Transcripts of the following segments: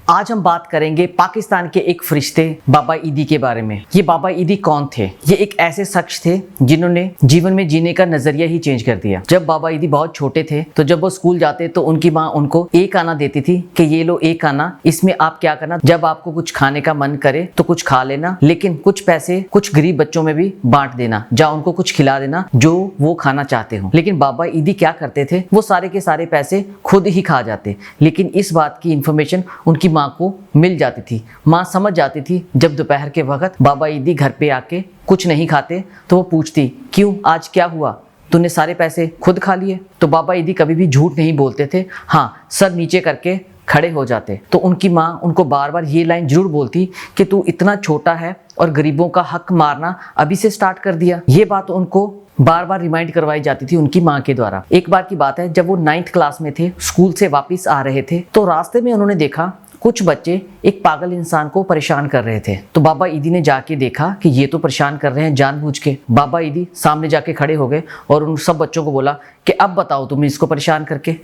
आज हम बात करेंगे पाकिस्तान के एक फरिश्ते बाबा ईदी के बारे में। ये बाबा ईदी कौन थे? ये एक ऐसे शख्स थे जिन्होंने जीवन में जीने का नजरिया ही चेंज कर दिया। जब बाबा ईदी बहुत छोटे थे तो जब वो स्कूल जाते तो उनकी माँ उनको एक आना देती थी कि ये लो एक आना, इसमें आप क्या करना, जब आपको कुछ खाने का मन करे तो कुछ खा लेना, लेकिन कुछ पैसे कुछ गरीब बच्चों में भी बांट देना, जा उनको कुछ खिला देना जो वो खाना चाहते हो। लेकिन बाबा ईदी क्या करते थे, वो सारे के सारे पैसे खुद ही खा जाते। लेकिन इस बात की इंफॉर्मेशन उनकी माँ को मिल जाती थी। माँ समझ जाती थी जब दोपहर के वक्त बाबा ईदी घर पे आके कुछ नहीं खाते तो वो पूछती, क्यों, आज क्या हुआ, तूने सारे पैसे खुद खा लिए? तो बाबा ईदी कभी भी झूठ नहीं बोलते थे, हाँ, सर नीचे करके खड़े हो जाते। तो उनकी माँ उनको बार बार ये लाइन जरूर बोलती कि तू इतना छोटा है और गरीबों का हक मारना अभी से स्टार्ट कर दिया। ये बात उनको बार बार रिमाइंड करवाई जाती थी उनकी माँ के द्वारा। एक बार की बात है, जब वो 9th क्लास में थे, स्कूल से वापस आ रहे थे तो रास्ते में उन्होंने देखा कुछ बच्चे एक पागल इंसान को परेशान कर रहे थे। तो बाबा ईदी ने जाके देखा कि ये तो परेशान कर रहे हैं जानबूझ के। बाबा ईदी सामने जाके खड़े हो गए और उन सब बच्चों को बोला कि अब बताओ तुम इसको परेशान करके।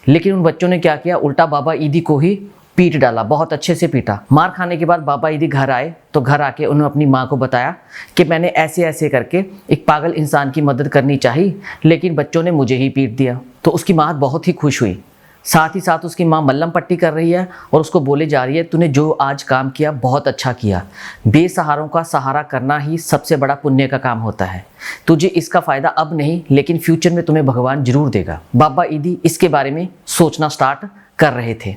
लेकिन उन बच्चों ने क्या किया, उल्टा बाबा ईदी को ही पीट डाला, बहुत अच्छे से पीटा। मार खाने के बाद बाबा ईदी घर आए तो घर आके उन्होंने अपनी माँ को बताया कि मैंने ऐसे ऐसे करके एक पागल इंसान की मदद करनी चाहिए, लेकिन बच्चों ने मुझे ही पीट दिया। तो उसकी माँ बहुत ही खुश हुई। साथ ही साथ उसकी माँ मल्लम पट्टी कर रही है और उसको बोले जा रही है, तूने जो आज काम किया बहुत अच्छा किया। बेसहारों का सहारा करना ही सबसे बड़ा पुण्य का काम होता है। तुझे इसका फ़ायदा अब नहीं, लेकिन फ्यूचर में तुम्हें भगवान जरूर देगा। बाबा ईदी इसके बारे में सोचना स्टार्ट कर रहे थे।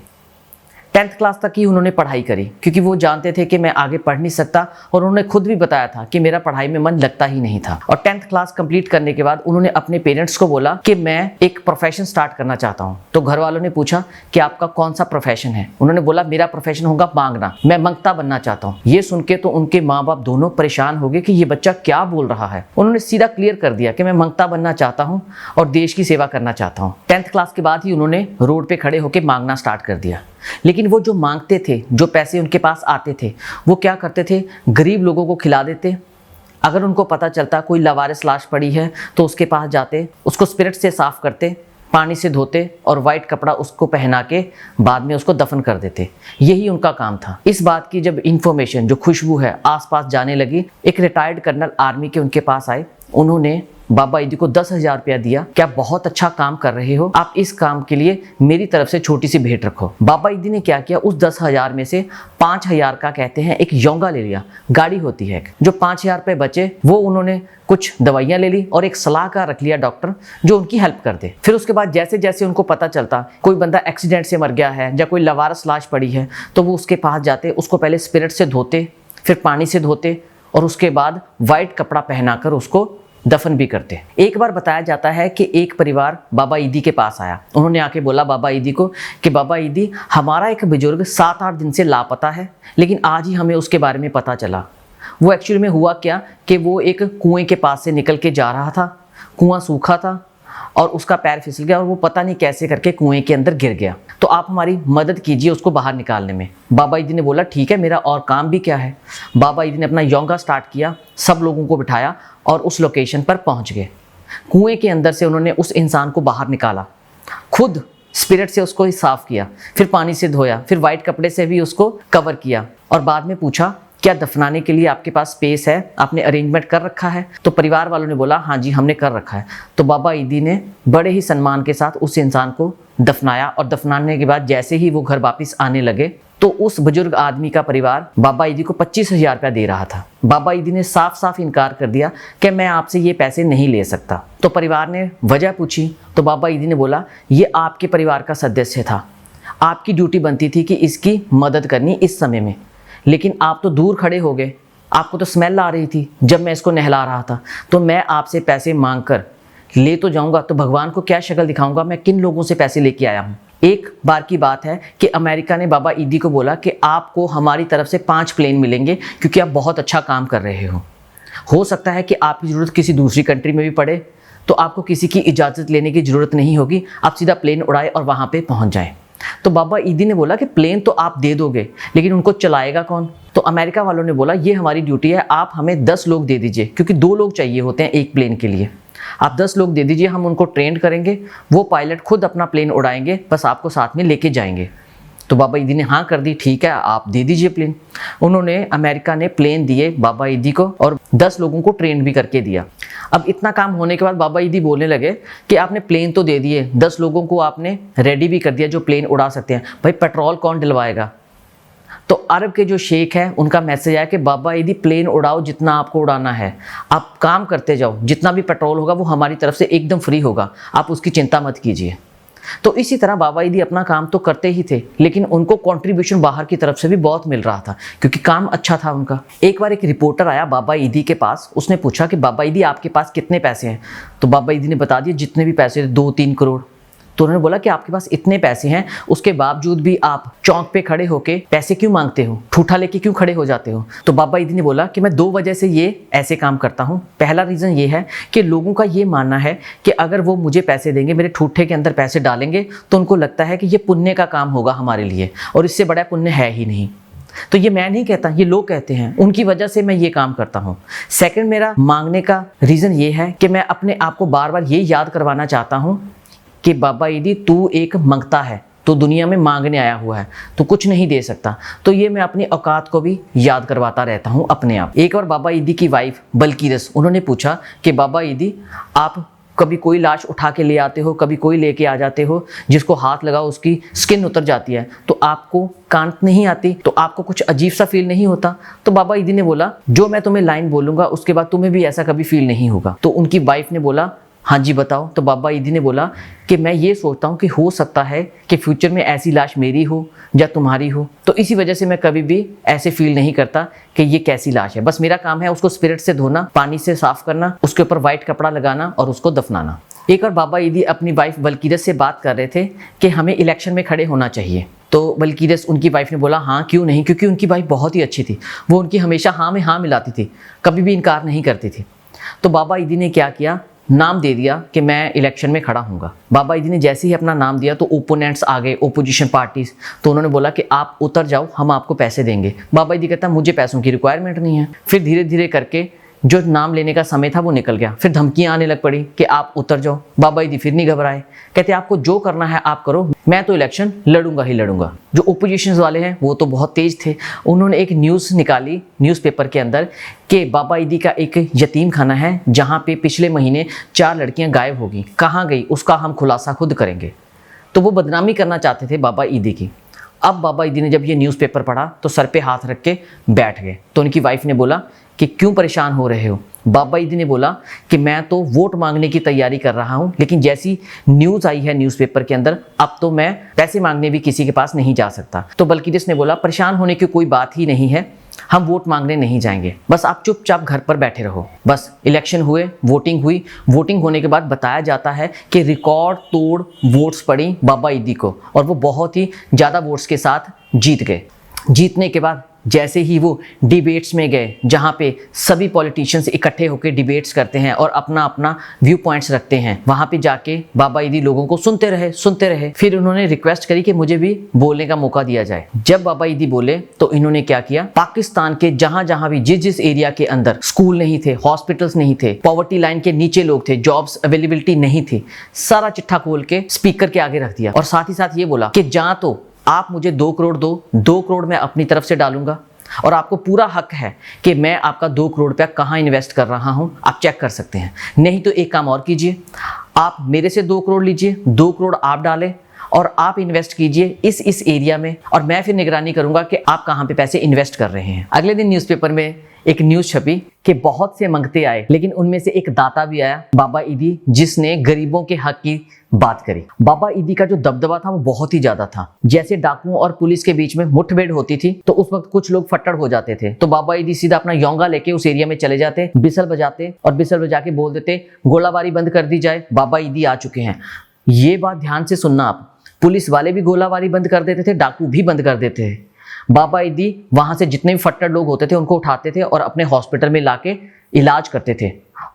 10th क्लास तक ही उन्होंने पढ़ाई करी क्योंकि वो जानते थे कि मैं आगे पढ़ नहीं सकता, और उन्होंने खुद भी बताया था कि मेरा पढ़ाई में मन लगता ही नहीं था। और 10th क्लास कंप्लीट करने के बाद उन्होंने अपने पेरेंट्स को बोला कि मैं एक प्रोफेशन स्टार्ट करना चाहता हूँ। तो घर वालों ने पूछा कि आपका कौन सा प्रोफेशन है? उन्होंने बोला मेरा प्रोफेशन होगा मांगना, मैं मंगता बनना चाहता हूँ। ये सुन के तो उनके माँ बाप दोनों परेशान हो गए कि ये बच्चा क्या बोल रहा है। उन्होंने सीधा क्लियर कर दिया कि मैं मंगता बनना चाहता हूँ और देश की सेवा करना चाहता हूँ। 10th क्लास के बाद ही उन्होंने रोड पे खड़े होकर मांगना स्टार्ट कर दिया। लेकिन वो जो मांगते थे, जो पैसे उनके पास आते थे, वो क्या करते थे, गरीब लोगों को खिला देते। अगर उनको पता चलता कोई लावारिस लाश पड़ी है तो उसके पास जाते, उसको स्पिरिट से साफ करते, पानी से धोते और वाइट कपड़ा उसको पहना के बाद में उसको दफन कर देते। यही उनका काम था। इस बात की जब इंफॉर्मेशन, जो खुशबू है, आसपास जाने लगी, एक रिटायर्ड कर्नल आर्मी के उनके पास आए। उन्होंने बाबा ईदी को 10,000 रुपया दिया, क्या बहुत अच्छा काम कर रहे हो, आप इस काम के लिए मेरी तरफ से छोटी सी भेंट रखो। बाबा ईदी ने क्या किया, उस 10,000 में से 5,000 का कहते हैं एक योंगा ले लिया, गाड़ी होती है। जो 5,000 रुपये बचे वो उन्होंने कुछ दवाइयाँ ले ली और एक सलाहकार रख लिया डॉक्टर जो उनकी हेल्प कर दे। फिर उसके बाद जैसे जैसे उनको पता चलता कोई बंदा एक्सीडेंट से मर गया है या कोई लवारस लाश पड़ी है तो वो उसके पास जाते, उसको पहले स्पिरिट से धोते, फिर पानी से धोते और उसके बाद वाइट कपड़ा पहनाकर उसको दफन भी करते। एक बार बताया जाता है कि एक परिवार बाबा ईदी के पास आया। उन्होंने आके बोला बाबा ईदी को कि बाबा ईदी, हमारा एक बुजुर्ग 7-8 दिन से लापता है, लेकिन आज ही हमें उसके बारे में पता चला। वो एक्चुअली में हुआ क्या कि वो एक कुएं के पास से निकल के जा रहा था, कुआं सूखा था और उसका पैर फिसल गया और वो पता नहीं कैसे करके कुएं के अंदर गिर गया। तो आप हमारी मदद कीजिए उसको बाहर निकालने में। बाबा ईदी ने बोला ठीक है, मेरा और काम भी क्या है। बाबा ईदी ने अपना योगा स्टार्ट किया, सब लोगों को बिठाया और उस लोकेशन पर पहुंच गए। कुएं के अंदर से उन्होंने उस इंसान को बाहर निकाला, खुद स्पिरिट से उसको साफ किया, फिर पानी से धोया, फिर वाइट कपड़े से भी उसको कवर किया और बाद में पूछा क्या दफनाने के लिए आपके पास स्पेस है, आपने अरेंजमेंट कर रखा है? तो परिवार वालों ने बोला हाँ जी हमने कर रखा है। तो बाबा ईदी ने बड़े ही सम्मान के साथ उस इंसान को दफनाया और दफनाने के बाद जैसे ही वो घर वापस आने लगे तो उस बुजुर्ग आदमी का परिवार बाबा ईदी को 25,000 रुपया दे रहा था। बाबा ईदी ने साफ साफ इनकार कर दिया कि मैं आपसे ये पैसे नहीं ले सकता। तो परिवार ने वजह पूछी तो बाबा ईदी ने बोला ये आपके परिवार का सदस्य था, आपकी ड्यूटी बनती थी कि इसकी मदद करनी इस समय में, लेकिन आप तो दूर खड़े हो गए, आपको तो स्मेल आ रही थी जब मैं इसको नहला रहा था, तो मैं आपसे पैसे मांग कर ले तो जाऊंगा तो भगवान को क्या शक्ल दिखाऊंगा, मैं किन लोगों से पैसे लेके आया हूँ। एक बार की बात है कि अमेरिका ने बाबा ईदी को बोला कि आपको हमारी तरफ से 5 प्लेन मिलेंगे क्योंकि आप बहुत अच्छा काम कर रहे हो सकता है कि आपकी ज़रूरत किसी दूसरी कंट्री में भी पड़े तो आपको किसी की इजाज़त लेने की ज़रूरत नहीं होगी, आप सीधा प्लेन उड़ाए और वहाँ पे पहुँच जाएं। तो बाबा ईदी ने बोला कि प्लेन तो आप दे दोगे लेकिन उनको चलाएगा कौन? तो अमेरिका वालों ने बोला ये हमारी ड्यूटी है, आप हमें 10 लोग दे दीजिए क्योंकि 2 लोग चाहिए होते हैं एक प्लेन के लिए। आप 10 लोग दे दीजिए, हम उनको ट्रेन करेंगे, वो पायलट खुद अपना प्लेन उड़ाएंगे, बस आपको साथ में लेके जाएंगे। तो बाबा ईदी ने हाँ कर दी, ठीक है आप दे दीजिए प्लेन। उन्होंने अमेरिका ने प्लेन दिए बाबा ईदी को और 10 लोगों को ट्रेन भी करके दिया। अब इतना काम होने के बाद बाबा ईदी बोलने लगे कि आपने प्लेन तो दे दिए, 10 लोगों को आपने रेडी भी कर दिया जो प्लेन उड़ा सकते हैं, भाई पेट्रोल कौन दिलवाएगा? तो अरब के जो शेख हैं उनका मैसेज आया कि बाबा ईदी प्लेन उड़ाओ जितना आपको उड़ाना है, आप काम करते जाओ, जितना भी पेट्रोल होगा वो हमारी तरफ से एकदम फ्री होगा, आप उसकी चिंता मत कीजिए। तो इसी तरह बाबा ईदी अपना काम तो करते ही थे, लेकिन उनको कंट्रीब्यूशन बाहर की तरफ से भी बहुत मिल रहा था क्योंकि काम अच्छा था उनका। एक बार एक रिपोर्टर आया बाबा ईदी के पास, उसने पूछा कि बाबा ईदी आपके पास कितने पैसे हैं? तो बाबा ईदी ने बता दिए जितने भी पैसे थे 2-3 करोड़। तो उन्होंने बोला कि आपके पास इतने पैसे हैं, उसके बावजूद भी आप चौक पे खड़े होके पैसे क्यों मांगते हो, ठूठा लेके क्यों खड़े हो जाते हो? तो बाबा ईदी ने बोला कि मैं 2 वजह से ये ऐसे काम करता हूँ। पहला रीज़न ये है कि लोगों का ये मानना है कि अगर वो मुझे पैसे देंगे, मेरे ठूठे के अंदर पैसे डालेंगे, तो उनको लगता है कि ये पुण्य का काम होगा हमारे लिए, और इससे बड़ा पुण्य है ही नहीं। तो ये मैं नहीं कहता, ये लोग कहते हैं, उनकी वजह से मैं ये काम करता हूँ। सेकंड मेरा मांगने का रीज़न ये है कि मैं अपने आप को बार बार ये याद करवाना चाहता हूँ कि बाबा ईदी तू एक मंगता है, तो दुनिया में मांगने आया हुआ है, तो कुछ नहीं दे सकता। तो ये मैं अपनी औकात को भी याद करवाता रहता हूँ अपने आप। एक और बाबा ईदी की वाइफ बल्कीरस, उन्होंने पूछा कि बाबा ईदी आप कभी कोई लाश उठा के ले आते हो, कभी कोई लेके आ जाते हो, जिसको हाथ लगाओ उसकी स्किन उतर जाती है, तो आपको कांट नहीं आती, तो आपको कुछ अजीब सा फील नहीं होता? तो बाबा ईदी ने बोला जो मैं तुम्हें लाइन बोलूँगा उसके बाद तुम्हें भी ऐसा कभी फील नहीं होगा। तो उनकी वाइफ ने बोला हाँ जी बताओ। तो बाबा ईदी ने बोला कि मैं ये सोचता हूँ कि हो सकता है कि फ्यूचर में ऐसी लाश मेरी हो या तुम्हारी हो, तो इसी वजह से मैं कभी भी ऐसे फील नहीं करता कि ये कैसी लाश है। बस मेरा काम है उसको स्पिरिट से धोना, पानी से साफ करना, उसके ऊपर वाइट कपड़ा लगाना और उसको दफनाना। एक और बाबा ईदी अपनी वाइफ बल्कीरस से बात कर रहे थे कि हमें इलेक्शन में खड़े होना चाहिए। तो बल्कीरस उनकी वाइफ ने बोला हाँ क्यों नहीं, क्योंकि उनकी वाइफ बहुत ही अच्छी थी, वो उनकी हमेशा हाँ में हाँ मिलाती थी, कभी भी इनकार नहीं करती थी। तो बाबा ईदी ने क्या किया, नाम दे दिया कि मैं इलेक्शन में खड़ा हूँगा। बाबा ईदी ने जैसे ही अपना नाम दिया तो ओपोनेंट्स आ गए, ओपोजिशन पार्टीज, तो उन्होंने बोला कि आप उतर जाओ, हम आपको पैसे देंगे। बाबा ईदी कहता मुझे पैसों की रिक्वायरमेंट नहीं है। फिर धीरे धीरे करके जो नाम लेने का समय था वो निकल गया, फिर धमकियां आने लग पड़ी कि आप उतर जाओ। बाबा ईदी फिर नहीं घबराए, कहते आपको जो करना है आप करो, मैं तो इलेक्शन लड़ूंगा ही लड़ूंगा। जो ओपोजिशन वाले हैं वो तो बहुत तेज थे, उन्होंने एक न्यूज़ निकाली न्यूज़पेपर के अंदर कि बाबा ईदी का एक यतीम खाना है जहाँ पे पिछले महीने 4 लड़कियाँ गायब हो गई, कहाँ गई उसका हम खुलासा खुद करेंगे। तो वो बदनामी करना चाहते थे बाबा ईदी की। अब बाबा ईदी ने जब ये न्यूज़पेपर पढ़ा तो सर पे हाथ रख के बैठ गए। तो उनकी वाइफ ने बोला कि क्यों परेशान हो रहे हो? बाबा ईदी ने बोला कि मैं तो वोट मांगने की तैयारी कर रहा हूं, लेकिन जैसी न्यूज़ आई है न्यूज़पेपर के अंदर, अब तो मैं पैसे मांगने भी किसी के पास नहीं जा सकता। तो बल्कीरस ने बोला परेशान होने की कोई बात ही नहीं है, हम वोट मांगने नहीं जाएंगे, बस आप चुपचाप घर पर बैठे रहो। बस इलेक्शन हुए, वोटिंग हुई, वोटिंग होने के बाद बताया जाता है कि रिकॉर्ड तोड़ वोट्स पड़ी बाबा ईदी को और वो बहुत ही ज़्यादा वोट्स के साथ जीत गए। जीतने के बाद जैसे ही वो डिबेट्स में गए, जहाँ पे सभी पॉलिटिशियंस इकट्ठे होकर डिबेट्स करते हैं और अपना अपना व्यू पॉइंट्स रखते हैं, वहाँ पे जाके बाबा ईदी लोगों को सुनते रहे। फिर उन्होंने रिक्वेस्ट करी कि मुझे भी बोलने का मौका दिया जाए। जब बाबा ईदी बोले तो इन्होंने क्या किया, पाकिस्तान के जहाँ जहाँ भी जिस एरिया के अंदर स्कूल नहीं थे, हॉस्पिटल्स नहीं थे, पॉवर्टी लाइन के नीचे लोग थे, जॉब्स अवेलेबिलिटी नहीं थी, सारा चिट्ठा खोल के स्पीकर के आगे रख दिया और साथ ही साथ ये बोला कि जहाँ तो आप मुझे 2 करोड़ दो, 2 करोड़ मैं अपनी तरफ से डालूंगा और आपको पूरा हक है कि मैं आपका 2 करोड़ रुपया कहाँ इन्वेस्ट कर रहा हूँ, आप चेक कर सकते हैं। नहीं तो एक काम और कीजिए, आप मेरे से 2 करोड़ लीजिए, 2 करोड़ आप डालें और आप इन्वेस्ट कीजिए इस एरिया में, और मैं फिर निगरानी करूंगा कि आप कहाँ पे पैसे इन्वेस्ट कर रहे हैं। अगले दिन न्यूज़पेपर में एक न्यूज़ छपी कि बहुत से मंगते आए, लेकिन उनमें से एक दाता भी आया, बाबा ईदी, जिसने गरीबों के हक की बात करी। बाबा ईदी का जो दबदबा था वो बहुत ही ज्यादा था। जैसे डाकुओं और पुलिस के बीच में मुठभेड़ होती थी तो उस वक्त कुछ लोग फट्टड़ हो जाते थे, तो बाबा ईदी सीधा अपना योंगा लेके उस एरिया में चले जाते, बिसल बजाते और बिसल बजा के बोल देते गोलाबारी बंद कर दी जाए, बाबा ईदी आ चुके हैं। ये बात ध्यान से सुनना आप, पुलिस वाले भी गोलाबारी बंद कर देते थे, डाकू भी बंद कर देते थे। बाबा ईदी वहां से जितने भी फट्टड़ लोग होते थे उनको उठाते थे और अपने हॉस्पिटल में लाके इलाज करते थे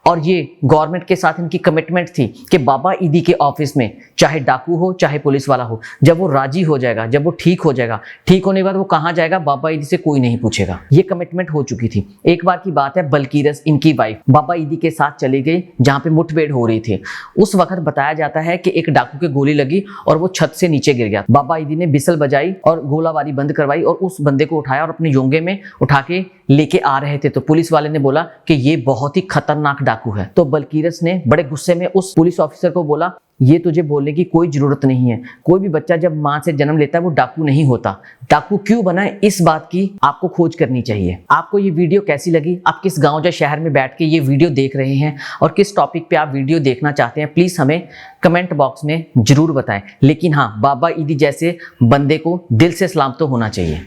और ये गवर्नमेंट के साथ इनकी कमिटमेंट थी कि बाबा ईदी के ऑफिस में चाहे डाकू हो चाहे पुलिस वाला हो, जब वो राजी हो जाएगा, जब वो ठीक हो जाएगा, ठीक होने के बाद वो कहाँ जाएगा, बाबा ईदी से कोई नहीं पूछेगा। ये कमिटमेंट हो चुकी थी। एक बार की बात है, बलकीरस इनकी वाइफ बाबा ईदी के साथ चली गई जहाँ पे मुठभेड़ हो रही थी। उस वक्त बताया जाता है कि एक डाकू के गोली लगी और वो छत से नीचे गिर गया। बाबा ईदी ने बिसल बजाई और गोलाबारी बंद करवाई और उस बंदे को उठाया और अपने योंगे में उठा के लेके आ रहे थे। तो पुलिस वाले ने बोला कि ये बहुत ही खतरनाक डाकू है। तो बलकीरस ने बड़े गुस्से में उस पुलिस ऑफिसर को बोला, ये तुझे बोलने की कोई जरूरत नहीं है, कोई भी बच्चा जब मां से जन्म लेता है वो डाकू नहीं होता। डाकू क्यों बना है, इस बात की आपको खोज करनी चाहिए। आपको ये वीडियो कैसी लगी, आप किस गांव या शहर में बैठ के ये वीडियो देख रहे हैं और किस टॉपिक पे आप वीडियो देखना चाहते हैं, प्लीज हमें कमेंट बॉक्स में जरूर बताएं। लेकिन हाँ, बाबा ईदी जैसे बंदे को दिल से सलाम तो होना चाहिए।